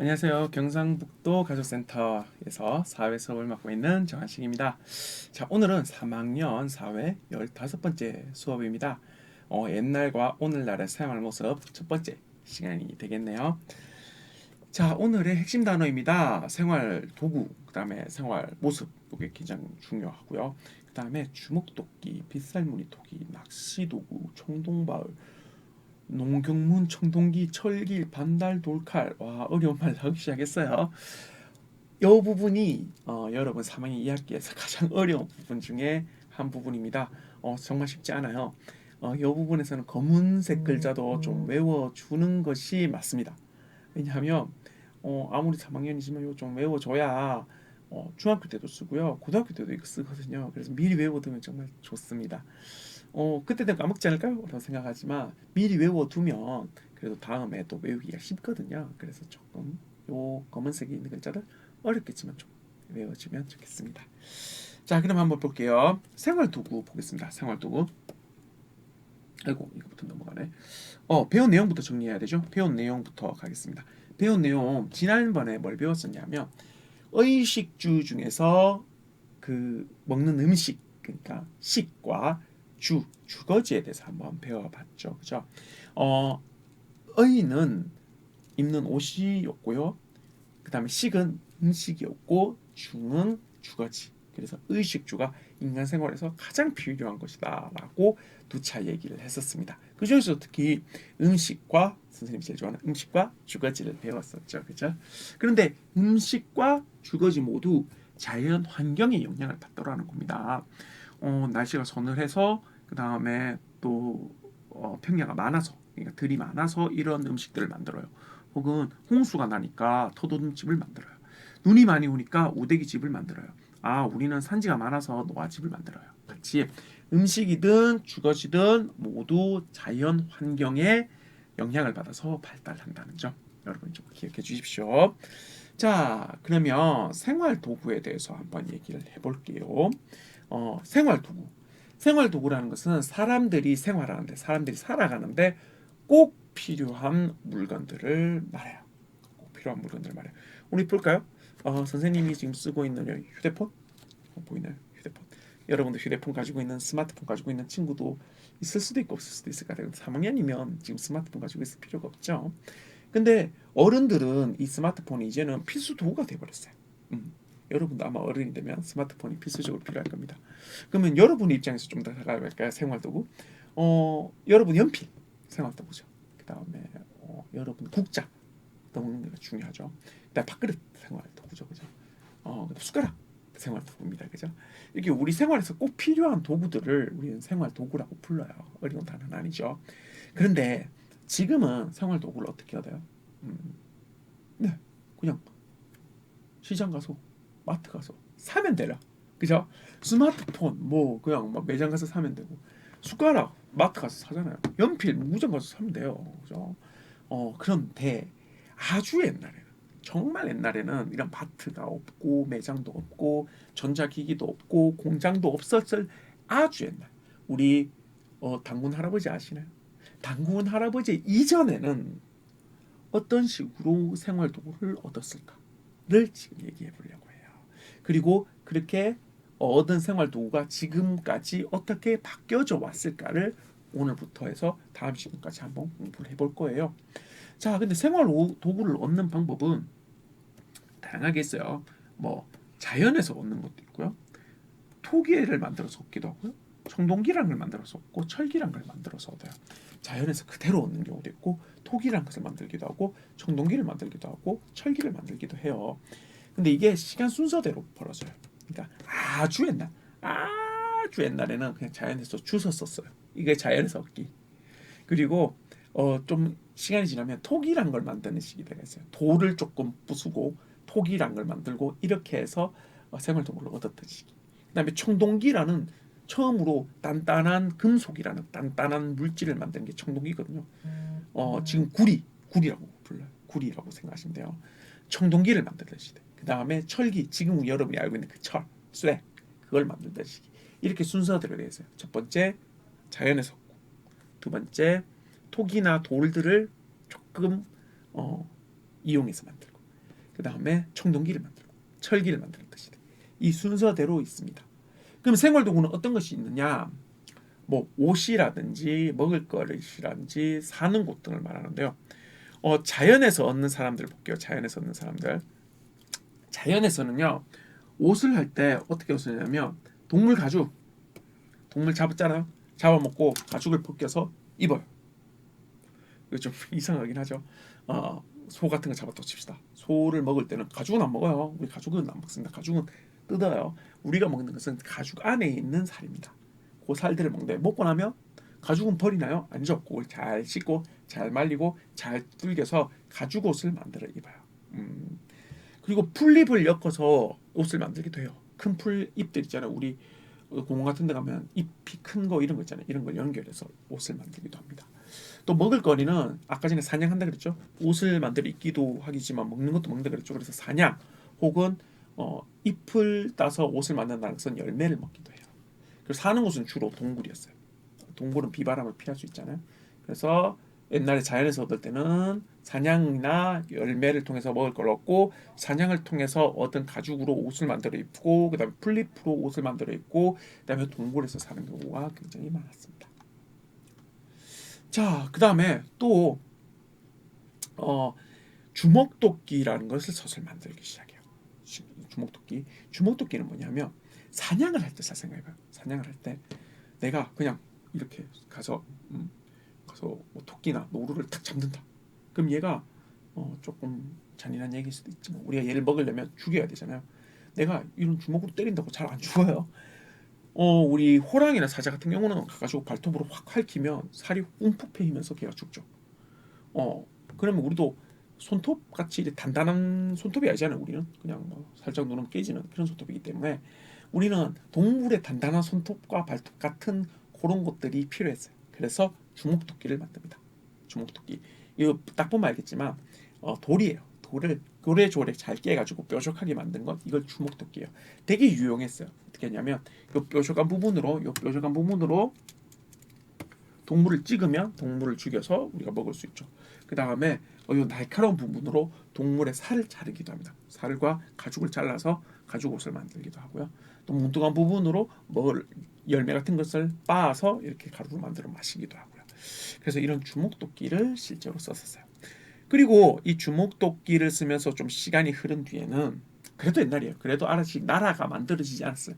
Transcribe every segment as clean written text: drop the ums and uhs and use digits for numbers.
안녕하세요. 경상북도 가족센터에서 사회 수업을 맡고 있는 정한식입니다. 자, 오늘은 3학년 사회 15번째 수업입니다. 옛날과 오늘날의 생활 모습 첫 번째 시간이 되겠네요. 자, 오늘의 핵심 단어입니다. 생활 도구, 그 다음에 생활 모습, 이게 가장 중요하고요. 그 다음에 주먹도끼, 빗살무늬 토기, 낚시도구, 청동바울, 농경문, 청동기, 철길, 반달, 돌칼. 와, 어려운 말 나오기 시작했어요. 이 부분이 여러분 3학년 2학기에서 가장 어려운 부분 중에 한 부분입니다. 정말 쉽지 않아요. 이 부분에서는 검은색 글자도 좀 외워주는 것이 맞습니다. 왜냐하면 아무리 3학년이지만 이거 좀 외워줘야 중학교 때도 쓰고요. 고등학교 때도 이거 쓰거든요. 그래서 미리 외워두면 정말 좋습니다. 그때 되면 까먹지 않을까요? 라고 생각하지만 미리 외워두면 그래도 다음에 또 외우기가 쉽거든요. 그래서 조금 요 검은색이 있는 글자를 어렵겠지만 좀 외워주면 좋겠습니다. 자, 그럼 한번 볼게요. 생활도구 보겠습니다. 생활도구. 아이고, 이거부터 넘어가네. 배운 내용부터 정리해야 되죠. 배운 내용부터 가겠습니다. 배운 내용 지난번에 뭘 배웠었냐면 의식주 중에서 그 먹는 음식, 그러니까 식과 주거지에 대해서 한번 배워봤죠. 그죠? 어, 의는 입는 옷이었고요. 그 다음에 식은 음식이었고 주는 주거지. 그래서 의식주가 인간 생활에서 가장 필요한 것이다라고 두 차 얘기를 했었습니다. 그 중에서 특히 음식과 선생님이 제일 좋아하는 음식과 주거지를 배웠었죠. 그죠? 그런데 음식과 주거지 모두 자연 환경의 영향을 받더라는 겁니다. 날씨가 서늘해서 그 다음에 또 평야가 많아서 그러니까 들이 많아서 이런 음식들을 만들어요. 혹은 홍수가 나니까 터돋움집을 만들어요. 눈이 많이 오니까 오대기집을 만들어요. 아, 우리는 산지가 많아서 노화집을 만들어요. 같이 음식이든 주거지든 모두 자연 환경에 영향을 받아서 발달한다는 점 여러분 좀 기억해 주십시오. 자, 그러면 생활 도구에 대해서 한번 얘기를 해볼게요. 생활 도구. 생활 도구라는 것은 사람들이 생활하는데, 사람들이 살아가는데 꼭 필요한 물건들을 말해요. 꼭 필요한 물건들을 말해요. 우리 볼까요? 선생님이 지금 쓰고 있는 휴대폰 보이나요? 휴대폰. 여러분도 휴대폰 가지고 있는 스마트폰 가지고 있는 친구도 있을 수도 있고 없을 수도 있을 것 같아요. 3학년이면 지금 스마트폰 가지고 있을 필요가 없죠. 근데 어른들은 이 스마트폰이 이제는 필수 도구가 돼버렸어요. 여러분도 아마 어른이 되면 스마트폰이 필수적으로 필요할 겁니다. 그러면 여러분 입장에서 좀 더 다가갈까요? 생활도구. 여러분 연필 생활도구죠. 그 다음에 여러분 국자 넣는 게 중요하죠. 그다음 밥그릇 생활도구죠, 그죠? 숟가락 생활도구입니다, 그죠? 이게 우리 생활에서 꼭 필요한 도구들을 우리는 생활도구라고 불러요. 어려운 단어는 아니죠. 그런데 지금은 생활도구를 어떻게 해야 돼요? 네, 그냥 시장 가서 마트 가서 사면 되라. 그죠? 스마트폰 뭐 그냥 막 매장 가서 사면 되고 숟가락 마트 가서 사잖아요. 연필 무전 가서 사면 돼요. 그죠? 그런데 아주 옛날에는 정말 옛날에는 이런 마트가 없고 매장도 없고 전자기기도 없고 공장도 없었을 아주 옛날 우리 당군 할아버지 아시나요? 당군 할아버지 이전에는 어떤 식으로 생활 도구를 얻었을까를 지금 얘기해 보려고 해요. 그리고 그렇게 얻은 생활 도구가 지금까지 어떻게 바뀌어져 왔을까를 오늘부터 해서 다음 시간까지 한번 공부를 해볼 거예요. 자, 근데 생활 도구를 얻는 방법은 다양하게 있어요. 뭐 자연에서 얻는 것도 있고요. 토기를 만들어서 얻기도 하고요. 청동기란 걸 만들어서 얻고 철기란 걸 만들어서 얻어요. 자연에서 그대로 얻는 경우도 있고 토기란 것을 만들기도 하고 청동기를 만들기도 하고 철기를 만들기도 해요. 근데 이게 시간 순서대로 벌어져요. 그러니까 아주 옛날에는 그냥 자연에서 주워 썼어요. 이게 자연에서 얻기. 그리고 좀 시간이 지나면 톡이란 걸 만드는 시기가 있어요. 돌을 조금 부수고 톡이란 걸 만들고 이렇게 해서 생활동물을 얻었던 시기. 그다음에 청동기라는 처음으로 단단한 금속이라는 단단한 물질을 만드는 게 청동기거든요. 지금 구리라고 불러요. 구리라고 생각하시면 돼요. 청동기를 만들던 시대. 그 다음에 철기, 지금 여러분이 알고 있는 그 철, 쇠, 그걸 만들던 시기. 이렇게 순서대로 되어 있어요. 첫 번째 자연에서, 두 번째 토기나 돌들을 조금 이용해서 만들고 그 다음에 청동기를 만들고 철기를 만드는 뜻이 돼. 이 순서대로 있습니다. 그럼 생활도구는 어떤 것이 있느냐? 뭐 옷이라든지 먹을 것이라든지 사는 곳 등을 말하는데요. 자연에서 얻는 사람들 볼게요. 자연에서 얻는 사람들. 자연에서는요. 옷을 할 때 어떻게 옷을 하냐면 동물 가죽, 동물 잡았잖아요. 잡아먹고 가죽을 벗겨서 입어요. 이거 좀 이상하긴 하죠. 소 같은 거 잡았다고 칩시다. 소를 먹을 때는 가죽은 안 먹어요. 우리 가죽은 안 먹습니다. 가죽은 뜯어요. 우리가 먹는 것은 가죽 안에 있는 살입니다. 그 살들을 먹는데 먹고 나면 가죽은 버리나요? 아니죠. 그걸 잘 씻고 잘 말리고 잘 불겨서 가죽 옷을 만들어 입어요. 그리고 풀잎을 엮어서 옷을 만들기도 해요. 큰 풀잎들 있잖아요. 우리 공원 같은 데 가면 잎이 큰 거 이런 거 있잖아요. 이런 걸 연결해서 옷을 만들기도 합니다. 또 먹을 거리는 아까 전에 사냥한다 그랬죠. 옷을 만들어 입기도 하겠지만 먹는 것도 먹는다 그랬죠. 그래서 사냥 혹은 잎을 따서 옷을 만든다는 것은 열매를 먹기도 해요. 그래서 사는 곳은 주로 동굴이었어요. 동굴은 비바람을 피할 수 있잖아요. 그래서 옛날에 자연에서 얻을 때는 사냥이나 열매를 통해서 먹을 걸 얻고 사냥을 통해서 얻은 가죽으로 옷을 만들어 입고 그다음에 풀잎으로 옷을 만들어 입고 그다음에 동굴에서 사는 경우가 굉장히 많았습니다. 자, 그다음에 또 주먹도끼라는 것을 서서히 만들기 시작해요. 주먹도끼. 주먹도끼는 뭐냐면 사냥을 할 때 잘 생각해봐요. 사냥을 할 때 내가 그냥 이렇게 가서 뭐 토끼나 노루를 탁 잡는다. 그럼 얘가 조금 잔인한 얘기일 수도 있지만 우리가 얘를 먹으려면 죽여야 되잖아요. 내가 이런 주먹으로 때린다고 잘 안 죽어요. 우리 호랑이나 사자 같은 경우는 가가지고 발톱으로 확 핥히면 살이 움푹 패이면서 걔가 죽죠. 그러면 우리도 손톱 같이 단단한 손톱이 아니잖아요. 우리는 그냥 뭐 살짝 누르면 깨지는 그런 손톱이기 때문에 우리는 동물의 단단한 손톱과 발톱 같은 그런 것들이 필요했어요. 그래서 주먹도끼를 만듭니다. 주먹도끼. 이거 딱 보면 알겠지만 돌이에요. 돌을 조래조래 잘 깨가지고 뾰족하게 만든 것 이걸 주먹도끼예요. 되게 유용했어요. 어떻게 했냐면 요 뾰족한 부분으로 동물을 찍으면 동물을 죽여서 우리가 먹을 수 있죠. 그 다음에 이 날카로운 부분으로 동물의 살을 자르기도 합니다. 살과 가죽을 잘라서 가죽 옷을 만들기도 하고요. 또 뭉뚱한 부분으로 먹을 열매 같은 것을 빻아서 이렇게 가루로 만들어 마시기도 하고요. 그래서 이런 주먹도끼를 실제로 썼었어요. 그리고 이 주먹도끼를 쓰면서 좀 시간이 흐른 뒤에는 그래도 옛날이에요. 그래도 아직 나라가 만들어지지 않았어요.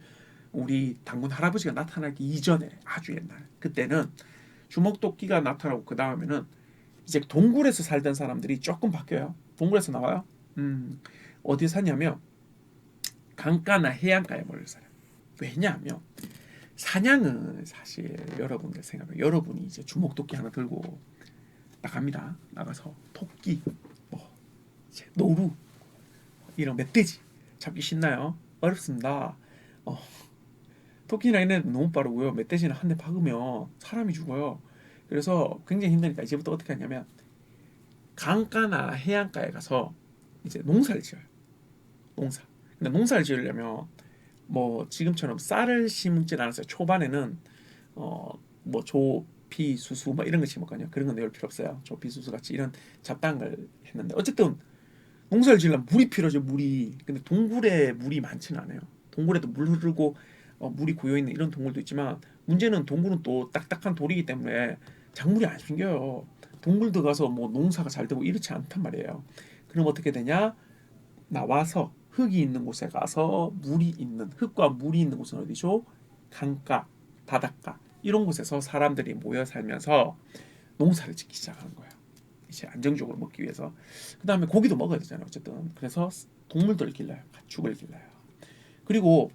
우리 당군 할아버지가 나타나기 이전에 아주 옛날 그때는 주먹도끼가 나타나고 그 다음에는 이제 동굴에서 살던 사람들이 조금 바뀌어요. 동굴에서 나와요. 어디 사냐면 강가나 해안가에 몰려 살아요. 왜냐하면 사냥은 사실 여러분들 생각해 여러분이 이제 주먹도끼 하나 들고 나갑니다. 나가서 토끼, 뭐 노루 이런 멧돼지 잡기 쉽나요? 어렵습니다. 토끼나 얘는 너무 빠르고요. 멧돼지는 한 대 박으면 사람이 죽어요. 그래서 굉장히 힘드니까 이제부터 어떻게 하냐면 강가나 해안가에 가서 이제 농사를 지어요. 농사. 근데 농사를 지으려면 뭐 지금처럼 쌀을 심진 않았어요. 초반에는 뭐 조피 수수 뭐 이런 거 심었거든요. 그런 건 내올 필요 없어요. 조피 수수 같이 이런 잡다한 걸 했는데 어쨌든 농사를 지으려면 물이 필요하죠. 물이. 근데 동굴에 물이 많지는 않아요. 동굴에도 물 흐르고 물이 고여 있는 이런 동굴도 있지만 문제는 동굴은 또 딱딱한 돌이기 때문에 작물이 안 생겨요. 동굴 들어가서 뭐 농사가 잘 되고 이렇지 않단 말이에요. 그럼 어떻게 되냐? 나와서 흙이 있는 곳에 가서 물이 있는 흙과 물이 있는 곳은 어디죠? 강가, 바닷가 이런 곳에서 사람들이 모여 살면서 농사를 짓기 시작하는 거예요. 이제 안정적으로 먹기 위해서. 그 다음에 고기도 먹어야 되잖아요. 어쨌든 그래서 동물들을 길러요. 가축을 길러요. 그리고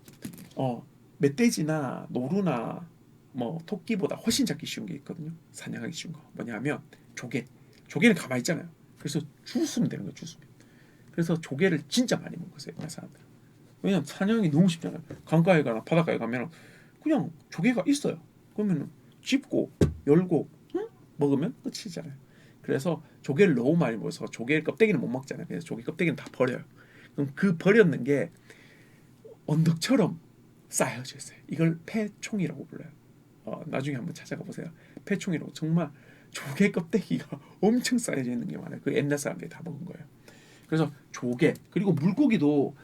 멧돼지나 노루나 뭐 토끼보다 훨씬 잡기 쉬운 게 있거든요. 사냥하기 쉬운 거 뭐냐면 조개는 가만히 있잖아요. 그래서 주우면 되는 거예요. 주우면. 그래서 조개를 진짜 많이 먹었어요. 옛날 사람들. 왜냐면 사냥이 너무 쉽잖아요. 강가에 가나 바닷가에 가면 그냥 조개가 있어요. 그러면 집고 열고 먹으면 끝이잖아요. 그래서 조개를 너무 많이 먹어서 조개 껍데기는 못 먹잖아요. 그래서 조개 껍데기는 다 버려요. 그럼 그 버렸는 게 언덕처럼 쌓여져 있어요. 이걸 패총이라고 불러요. 나중에 한번 찾아가 보세요. 패총이라고 정말 조개 껍데기가 엄청 쌓여져 있는 게 많아요. 그 옛날 사람들이 다 먹은 거예요. 그래서 조개 그리고 물고기도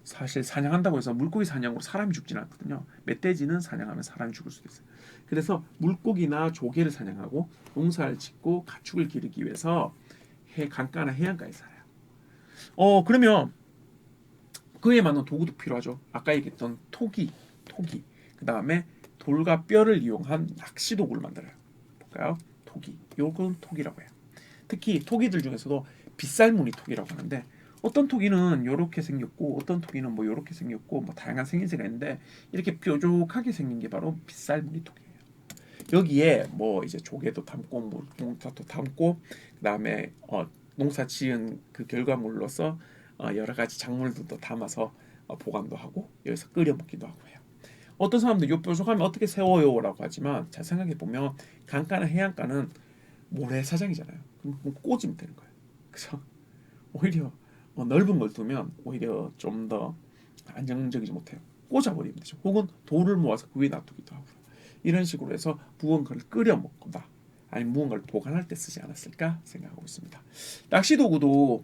사실 사냥한다고 해서 물고기 사냥으로 사람이 죽지는 않거든요. 멧돼지는 사냥하면 사람이 죽을 수도 있어요. 그래서 물고기나 조개를 사냥하고 농사를 짓고 가축을 기르기 위해서 강가나 해안가에 살아요. 그러면 그에 맞는 도구도 필요하죠. 아까 얘기했던 토기. 그 다음에 돌과 뼈를 이용한 낚시 도구를 만들어요. 볼까요? 토기. 요건 토기라고 해요. 특히 토기들 중에서도 빗살무늬 토기라고 하는데 어떤 토기는 이렇게 생겼고 어떤 토기는 뭐 이렇게 생겼고 뭐 다양한 생김새가 있는데 이렇게 뾰족하게 생긴 게 바로 빗살무늬 토기예요. 여기에 뭐 이제 조개도 담고 뭐 농사도 담고 그다음에 농사 지은 그 결과물로서 여러 가지 작물들도 담아서 보관도 하고 여기서 끓여 먹기도 하고 해요. 어떤 사람들 요 뾰족하면 어떻게 세워요라고 하지만 잘 생각해 보면 강가나 해안가는 모래사장이잖아요. 그럼 꽂으면 되는 거예요. 그래서 오히려 넓은 걸 두면 오히려 좀 더 안정적이지 못해요. 꽂아버리면 되죠. 혹은 돌을 모아서 그 위에 놔두기도 하고 이런 식으로 해서 무언가를 끓여 먹거나 아니면 무언가를 보관할 때 쓰지 않았을까 생각하고 있습니다. 낚시 도구도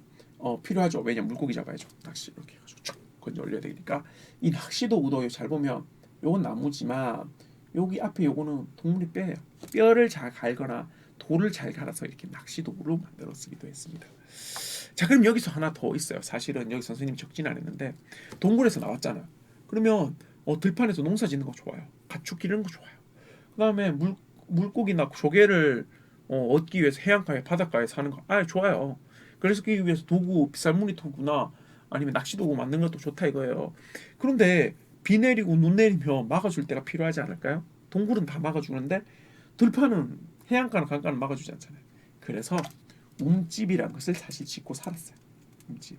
필요하죠. 왜냐면 물고기 잡아야죠. 낚시 이렇게 해가지고 쭉 건져 올려야 되니까 이 낚시 도구도 잘 보면 요건 나무지만 여기 앞에 요거는 동물의 뼈예요. 뼈를 잘 갈거나 돌을 잘 갈아서 이렇게 낚시 도구로 만들어 쓰기도 했습니다. 자, 그럼 여기서 하나 더 있어요. 사실은 여기 선생님 적진 않았는데 동굴에서 나왔잖아. 그러면 들판에서 농사 짓는 거 좋아요. 가축 기르는 거 좋아요. 그다음에 물고기나 조개를 얻기 위해서 해안가에 바닷가에 사는 거 좋아요. 그래서 그 위해서 도구 빗살무늬 도구나 아니면 낚시 도구 만드는 것도 좋다 이거예요. 그런데 비 내리고 눈 내리면 막아줄 때가 필요하지 않을까요? 동굴은 다 막아주는데 들판은 해안가나 강가는 막아주지 않잖아요. 그래서 움집이라는 것을 사실 짓고 살았어요. 움집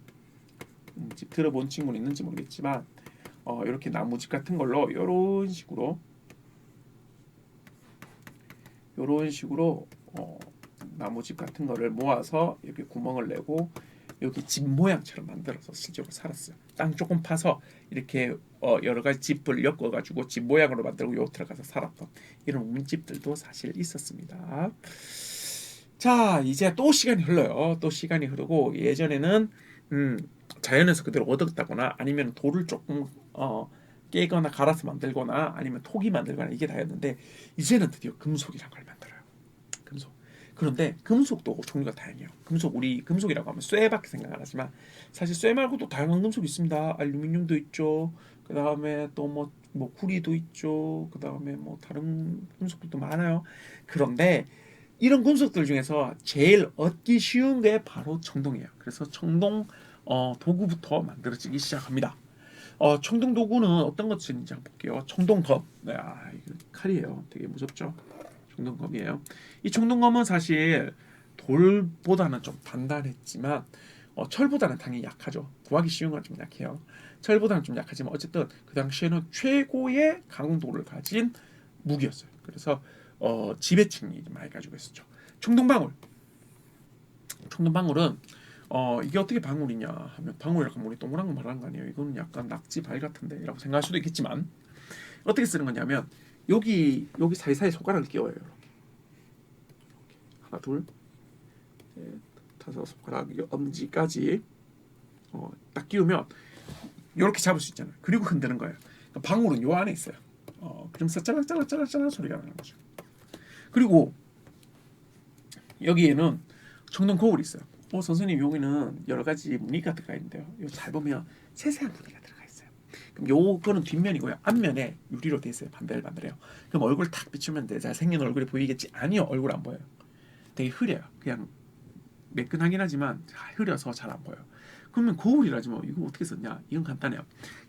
들어본 친구는 있는지 모르겠지만 이렇게 나무집 같은 걸로 이런 식으로 나무집 같은 거를 모아서 이렇게 구멍을 내고 여기 집 모양처럼 만들어서 실제로 살았어요. 땅 조금 파서 이렇게 여러 가지 집을 엮어가지고 집 모양으로 만들고 요 들어가서 살았던 이런 움집들도 사실 있었습니다. 자, 이제 또 시간이 흘러요. 또 시간이 흐르고 예전에는 자연에서 그대로 얻었다거나 아니면 돌을 조금 깨거나 갈아서 만들거나 아니면 톡이 만들거나 이게 다였는데 이제는 드디어 금속이라는 걸 만들어요. 금속. 그런데 금속도 종류가 다양해요. 우리 금속이라고 하면 쇠밖에 생각 안 하지만 사실 쇠 말고도 다양한 금속이 있습니다. 알루미늄도 있죠. 그 다음에 또 뭐 구리도 있죠. 그 다음에 뭐 다른 금속들도 많아요. 그런데 이런 금속들 중에서 제일 얻기 쉬운 게 바로 청동이에요. 그래서 청동 도구부터 만들어지기 시작합니다. 청동 도구는 어떤 것인지 한번 볼게요. 청동검. 네, 이거 칼이에요. 되게 무섭죠. 청동검이에요. 이 청동검은 사실 돌보다는 좀 단단했지만 철보다는 당연히 약하죠. 구하기 쉬운 건 좀 약해요. 철보다는 좀 약하지만 어쨌든 그 당시에는 최고의 강도를 가진 무기였어요. 그래서 지배층이 많이 가지고 있었죠. 청동방울. 청동방울은 이게 어떻게 방울이냐 하면 방울이라고 하면 우리 동그란 거 말하는 거 아니에요. 이거는 약간 낙지 발 같은데 라고 생각할 수도 있겠지만 어떻게 쓰는 거냐면 여기 사이사이 손가락을 끼워요. 이렇게 하나 둘 셋, 다섯 손가락 엄지까지 딱 끼우면 이렇게 잡을 수 있잖아요. 그리고 흔드는 거예요. 그러니까 방울은 요 안에 있어요. 그러면서 짜락짜락 소리가 나는 거죠. 그리고 여기에는 청동 거울이 있어요. 선생님 여기는 여러 가지 무늬가 들어가 있는데요. 이거 잘 보면 세세한 무늬가 들어가 있어요. 그럼 요거는 뒷면이고요. 앞면에 유리로 돼 있어요. 반들반들해요. 그럼 얼굴 탁 비추면 돼. 잘생긴 얼굴이 보이겠지? 아니요. 얼굴 안 보여요. 되게 흐려요. 그냥 매끈하긴 하지만 흐려서 잘 안 보여요. 그러면 거울이라지 뭐 이거 어떻게 썼냐? 이건 간단해요.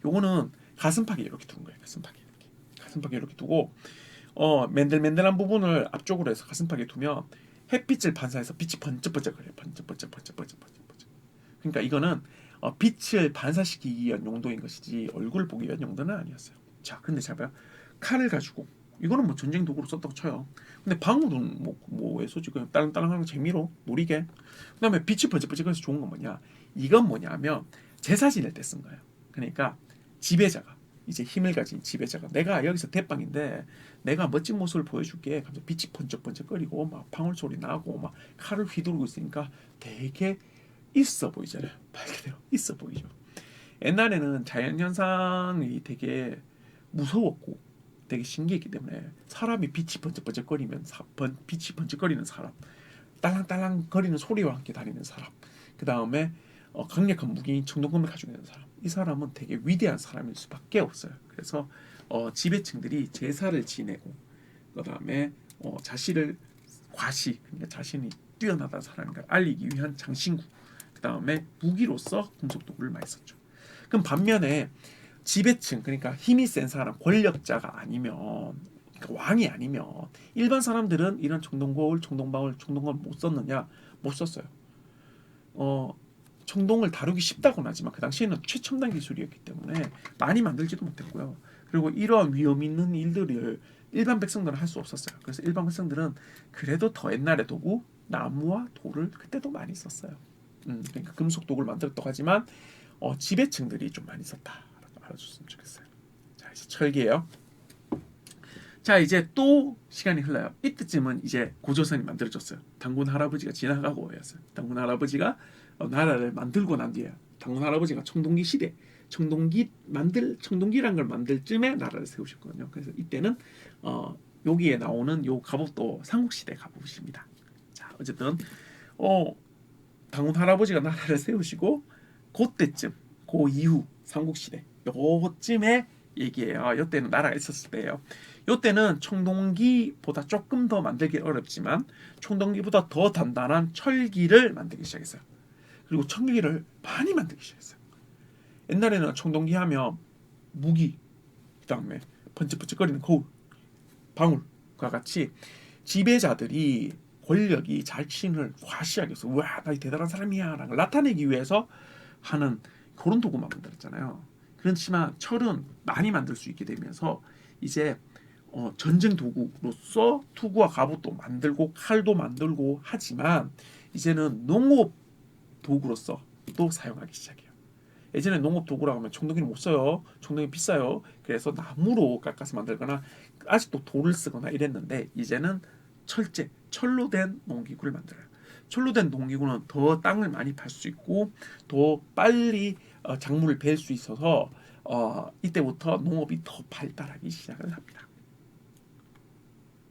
요거는 가슴팍에 이렇게 두는 거예요. 가슴팍에 이렇게 두고 맨들맨들한 부분을 앞쪽으로 해서 가슴팍에 두면 햇빛을 반사해서 빛이 번쩍번쩍거려요. 번쩍번쩍. 그러니까 이거는 빛을 반사시키기 위한 용도인 것이지 얼굴 보기 위한 용도는 아니었어요. 자, 근데 잘 봐요. 칼을 가지고 이거는 뭐 전쟁 도구로 썼다고 쳐요. 근데 방울은 뭐왜 쏘지? 그냥 딸랑딸랑하는 재미로 놀이게. 그다음에 빛이 번쩍번쩍해서 좋은 건 뭐냐? 이건 뭐냐면 제사 지낼 때 쓴 거예요. 그러니까 지배자가 이제 힘을 가진 지배자가 내가 여기서 대빵인데 내가 멋진 모습을 보여줄게. 하면서 빛이 번쩍번쩍거리고 막 방울 소리 나고 막 칼을 휘두르고 있으니까 되게 있어 보이잖아요. 말 그대로 있어 보이죠. 옛날에는 자연현상이 되게 무서웠고 되게 신기했기 때문에 사람이 빛이 번쩍번쩍거리면 빛이 번쩍거리는 사람, 딸랑딸랑 거리는 소리와 함께 다니는 사람, 그 다음에 강력한 무기인 청동검을 가지고 있는 사람, 이 사람은 되게 위대한 사람일 수밖에 없어요. 그래서 지배층들이 제사를 지내고 그 다음에 자신을 그러니까 자신이 뛰어나다는 사람인 걸 알리기 위한 장신구, 그 다음에 무기로서 금속도구를 많이 썼죠. 그럼 반면에 지배층, 그러니까 힘이 센 사람, 권력자가 아니면, 그러니까 왕이 아니면 일반 사람들은 이런 청동거울, 청동방울, 청동검 못 썼느냐? 못 썼어요. 청동을 다루기 쉽다고는 하지만 그 당시에는 최첨단 기술이었기 때문에 많이 만들지도 못했고요. 그리고 이러한 위험 있는 일들을 일반 백성들은 할 수 없었어요. 그래서 일반 백성들은 그래도 더 옛날의 도구, 나무와 돌을 그때도 많이 썼어요. 그러니까 금속 도구를 만들었다고 하지만 지배층들이 좀 많이 썼다라고 알아줬으면 좋겠어요. 자, 이제 철기예요. 자, 이제 또 시간이 흘러요. 이때쯤은 이제 고조선이 만들어졌어요. 당군 할아버지가 지나가고 오였어요. 당군 할아버지가 나라를 만들고 난 뒤에 당군 할아버지가 청동기 시대, 청동기란 걸 만들 쯤에 나라를 세우셨거든요. 그래서 이때는 여기에 나오는 요 갑옷도 삼국시대 갑옷입니다. 자, 어쨌든 당군 할아버지가 나라를 세우시고 그때쯤, 그 이후 삼국시대 요쯤에 얘기해요. 요때는 나라가 있었을 때예요. 요때는 청동기보다 조금 더 만들기 어렵지만 청동기보다 더 단단한 철기를 만들기 시작했어요. 그리고 철기를 많이 만들기 시작했어요. 옛날에는 청동기 하면 무기, 그 다음에 번쩍번쩍거리는 거울, 방울과 같이 지배자들이 권력이 자신을 과시하기 위해서 우와 나 대단한 사람이야 라는 걸 나타내기 위해서 하는 그런 도구만 만들었잖아요. 그렇지만 철은 많이 만들 수 있게 되면서 이제 전쟁 도구로서 투구와 갑옷도 만들고 칼도 만들고 하지만 이제는 농업 도구로서 또 사용하기 시작해요. 예전에 농업 도구라고 하면 청동기를 못 써요. 청동기 비싸요. 그래서 나무로 깎아서 만들거나 아직도 돌을 쓰거나 이랬는데 이제는 철로 된 농기구를 만들어요. 철로 된 농기구는 더 땅을 많이 팔 수 있고 더 빨리 작물을 벨 수 있어서 이때부터 농업이 더 발달하기 시작을 합니다.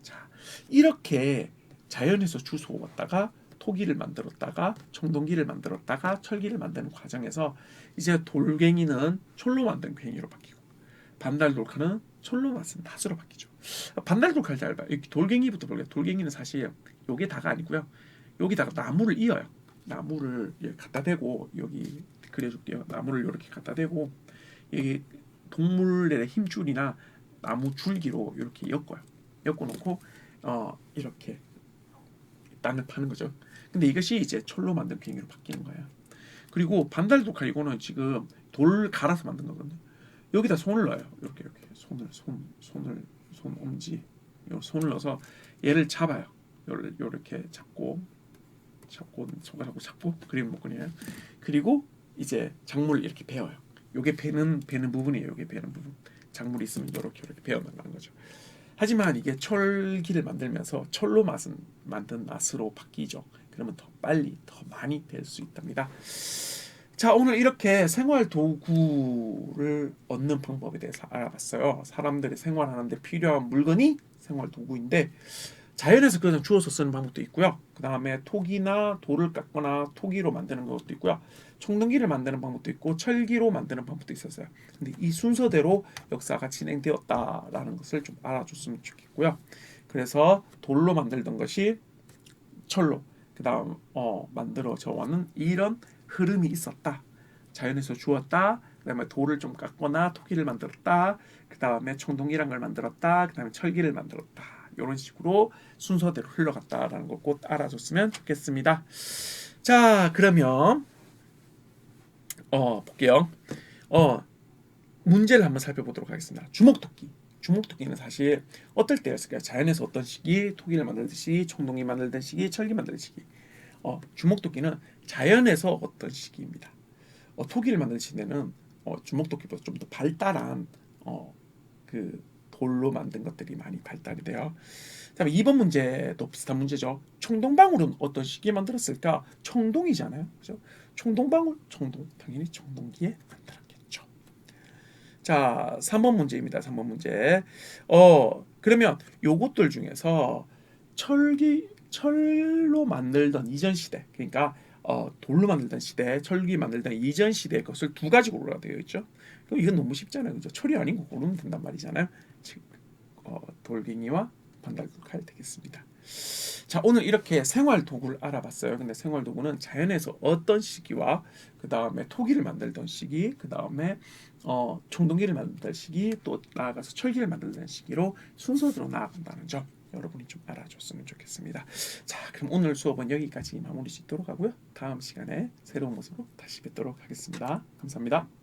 자, 이렇게 자연에서 주워왔다가 토기를 만들었다가 청동기를 만들었다가 철기를 만드는 과정에서 이제 돌갱이는 철로 만든 괭이로 바뀌고 반달돌칼은 철로 만든 낫으로 바뀌죠. 반달돌칼 잘 봐요. 돌갱이부터 볼게요. 돌갱이는 사실 요게 다가 아니고요. 여기다가 나무를 이어요. 나무를 갖다 대고 여기 그려줄게요. 나무를 이렇게 갖다 대고 이 동물의 힘줄이나 나무 줄기로 이렇게 엮어요. 엮어놓고 이렇게 땅을 파는 거죠. 근데 이것이 이제 철로 만든 괭이로 바뀌는 거예요. 그리고 반달돌칼 이거는 지금 돌 갈아서 만든 거거든요. 여기다 손을 넣어요. 이렇게 손 엄지 손을 넣어서 얘를 잡아요. 이렇게 잡고 손가락으로 잡고 그림 목걸이에요. 그리고 이제 작물을 이렇게 베어요. 요게 베는 부분이에요. 요게 베는 부분. 작물이 있으면 이렇게 베어 나가는 거죠. 하지만 이게 철기를 만들면서 철로 만든 낫으로 바뀌죠. 그러면 더 빨리 더 많이 될 수 있답니다. 자, 오늘 이렇게 생활 도구를 얻는 방법에 대해서 알아봤어요. 사람들이 생활하는데 필요한 물건이 생활 도구인데 자연에서 그냥 주워서 쓰는 방법도 있고요. 그 다음에 토기나 돌을 깎거나 토기로 만드는 것도 있고요. 청동기를 만드는 방법도 있고 철기로 만드는 방법도 있었어요. 근데 이 순서대로 역사가 진행되었다라는 것을 좀 알아줬으면 좋겠고요. 그래서 돌로 만들던 것이 철로 그 다음 만들어져 왔는 이런 흐름이 있었다. 자연에서 주었다. 그 다음에 돌을 좀 깎거나 토기를 만들었다. 그 다음에 청동기란 걸 만들었다. 그 다음에 철기를 만들었다. 이런 식으로 순서대로 흘러갔다라는 걸 꼭 알아줬으면 좋겠습니다. 자, 그러면 볼게요. 문제를 한번 살펴보도록 하겠습니다. 주먹토끼. 주먹토끼는 사실 어떨 때였을까요? 자연에서 어떤 시기 토기를 만들듯이 청동기 만들던 시기 철기 만들던 시기. 주먹토끼는 자연에서 어떤 시기입니다. 토기를 만든 시대는 주먹토끼보다 좀 더 발달한 그 돌로 만든 것들이 많이 발달이 돼요. 그다음에 2번 문제도 비슷한 문제죠. 청동방울은 어떤 시기에 만들었을까? 청동이잖아요. 그죠? 청동방울, 청동. 당연히 청동기에 만들었겠죠. 자, 3번 문제입니다. 3번 문제. 그러면 요것들 중에서 철로 만들던 이전 시대, 그러니까 돌로 만들던 시대, 철기 만들던 이전 시대의 것을 두 가지 고르라 되어 있죠. 그럼 이건 너무 쉽잖아요. 그죠? 철이 아닌 거 고르면 된단 말이잖아요. 즉, 돌갱이와 반달칼 되겠습니다. 자, 오늘 이렇게 생활 도구를 알아봤어요. 근데 생활 도구는 자연에서 어떤 시기와 그 다음에 토기를 만들던 시기, 그 다음에 청동기를 만들던 시기, 또 나아가서 철기를 만들던 시기로 순서대로 나아간다는 점 여러분이 좀 알아줬으면 좋겠습니다. 자, 그럼 오늘 수업은 여기까지 마무리 짓도록 하고요. 다음 시간에 새로운 모습으로 다시 뵙도록 하겠습니다. 감사합니다.